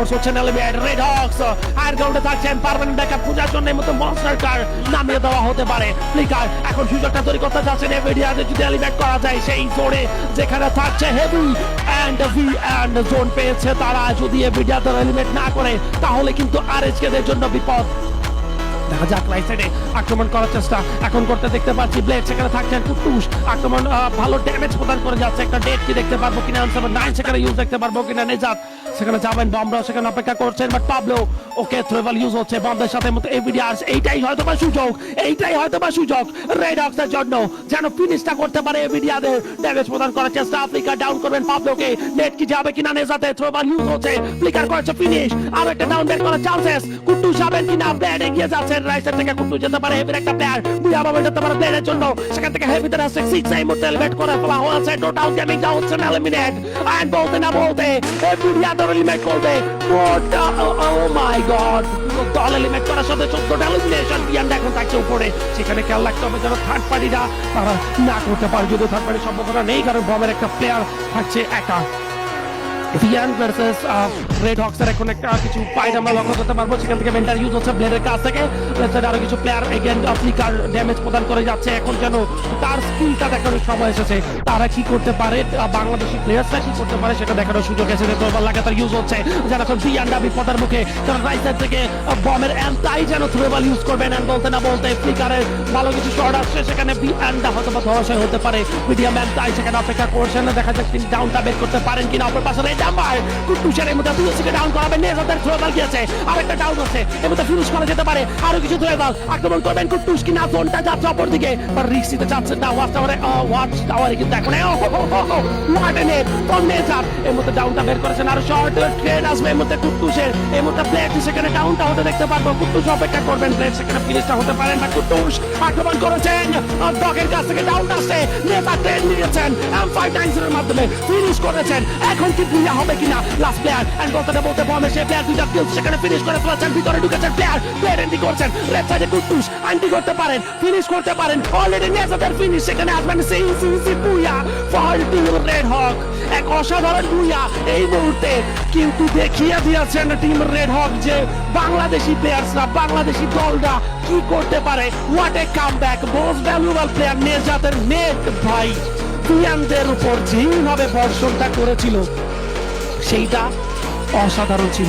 Red Hawks higher গ্রাউন্ডে থাকছেন permanent backup খোঁজার জন্য মতো মনস্টার কার নামিয়ে দেওয়া হতে পারে। ফ্লিকার এখন সুযোগটা তৈরি করতে যাচ্ছেন এভিডিয়াতে যদি এলিভেট করা যায় সেই জোনে যেখানে থাকছে হেভি এন্ড জোন পেয়েছে তারা। যদি এভিডিয়া তারা এলিভেট না করে তাহলে কিন্তু আরএসকে দের জন্য বিপদ। দেখা যাক রাইট সাইডে আক্রমণ করার চেষ্টা এখন করতে দেখতে পাচ্ছি ব্লেড সেখানে থাকছেন কুটুস আক্রমণ ভালো ড্যামেজ প্রদান করে যাচ্ছে। একটা ডেট কি দেখতে পারবো কিনা 9 সেখানে ইউজ দেখতে পারবো কিনা নেজাত সেখানে যাবেন বমরাও সেখানে অপেক্ষা করছেন বাট পাবলো ওকে থ্রেভাল ইউজ হচ্ছে বমদের সাথে মতো এভিডিয়াস এইটাই হয়তো বা সুযোগ রেড হক্সের জন্য যেন ফিনিশটা করতে পারে এভিডিয়াদের ড্যামেজ প্রদান করার চেষ্টা। ফ্লিকার ডাউন করবেন পাবলোকে নেট কি যাবে কিনা নেজাতে থ্রেভাল ইউজ হচ্ছে ফ্লিকার করেছে ফিনিশ আর একটা ডাউন বের করার চান্সেস কুটুস যাবেন কিনা ব্লেড এগিয়ে যাচ্ছে রাইট সাইড থেকে কুটুস যেতে পারে হেভির একটা প্লেয়ার বুয়া বাবা যেতে পারে ব্লেডের জন্য সেখান থেকে হেভি তারা 6 এই মুহূর্তে এলিভেট করে ফেলা হয়েছে টোটাল গেমিং ডাউন হচ্ছে এলিমিনেট এন্ড বলতে না বলতে এভিডিয়া তো এলিমিনেট করবে ও মাই গড দল এলিমিনেট করার সাথে 14টা এলিমিনেশন বিয়ান্ড এখন থাকছে উপরে সেখানে খেয়াল রাখতে হবে যেন থার্ড পার্টিরা তারা না করতে পারে যদি থার্ড পার্টির সম্ভাবনা নেই কারণ বমের একটা প্লেয়ার থাকছে একা। ভিয়ান ভার্সেস রেড হক্সের এখন একটা কিছু ফাইট আমরা লক্ষ্য করতে পারবো সেখান থেকে মেন্টার ইউজ হচ্ছে ব্লেডের কাছ থেকে আরো কিছু প্লেয়ার এগেন ফ্লিকার ড্যামেজ প্রদান করে যাচ্ছে এখন যেন তার স্কিলটা দেখানোর সময় এসেছে তারা কি করতে পারে বাংলাদেশি প্লেয়ার্সরা কি করতে পারে সেটা দেখানোর সুযোগ এসেছে। তো লাগাতার ইউজ হচ্ছে যেন এখন ভিয়ানটা বিপদের মুখে কারণ রাইট সাইড থেকে বমের এন্টাই যেন থ্রেবাল ইউজ করবেন এন্ড বলতে না বলতে ফ্লিকারের ভালো কিছু শট আসছে সেখানে ভিয়ানটা হয়তো বা ধরাশয় হতে পারে মিডিয়াম এন্টাই সেখানে অপেক্ষা করছেন দেখা যাক তিনি ডাউনটা বের করতে পারেন কিনা অপর পাশে নাম্বার কুটুসের মধ্যে দুইকে ডাউন করাবে নেজাদের থ্রোবাল গিয়েছে আরেকটা ডাউন আছে এর মধ্যে ফিনিশ করা যেতে পারে আরো কিছু থ্রোবাল আক্রমণ করবেন কুটুস কিনা জোনটা যাচ্ছে অপর দিকে আর রিস্ক নিতে যাচ্ছে না ওয়াচ টাওয়ারে কিন্তু এখন ওয়ার্ডেনে ফ্রম নেজার এর মধ্যে ডাউনটা বের করেছেন আর শর্ট ট্রেড আসবে এর মধ্যে কুটুসের এর মধ্যে প্লেট সেখানে ডাউনটা হতে দেখতে পারবো কুটুস অপেক্ষা করবেন প্লেট সেখানে ফিনিশটা হতে পারেন না কুটুস আক্রমণ করেছেন ডগের কাছ থেকে ডাউন আসছে নেজার ট্রেড নিয়েছেন M5 এর মাধ্যমে ফিনিশ করেছেন এখন কি প্লেয়ার হবে কিনা লাস্ট প্লেয়ার এন্ড বলতে বমে সে প্লেয়ার দুইটা কিল সেখানে ফিনিশ করে ফেলেছেন ভিতরে ঢুকেছেন প্লেয়ার এন্টি করছেন লেফট সাইডে কুটুস আন্টি করতে পারেন ফিনিশ করতে পারেন অলরেডি নেজাদের ফিনিশ সেখানে আসবেন সেই বুয়া ফল টিম রেড হক এক অসাধারণ বুয়া এই মুহূর্তে কিন্তু দেখিয়ে দিয়েছেন টিম রেড হক যে বাংলাদেশি প্লেয়ার্সরা বাংলাদেশি দলটা কি করতে পারে। What a comeback most valuable player নেজাদের নেট ভাই পিয়ানদের উপর যেভাবে বর্ষণটা করেছিল সেইটা অসাধারণ ছিল।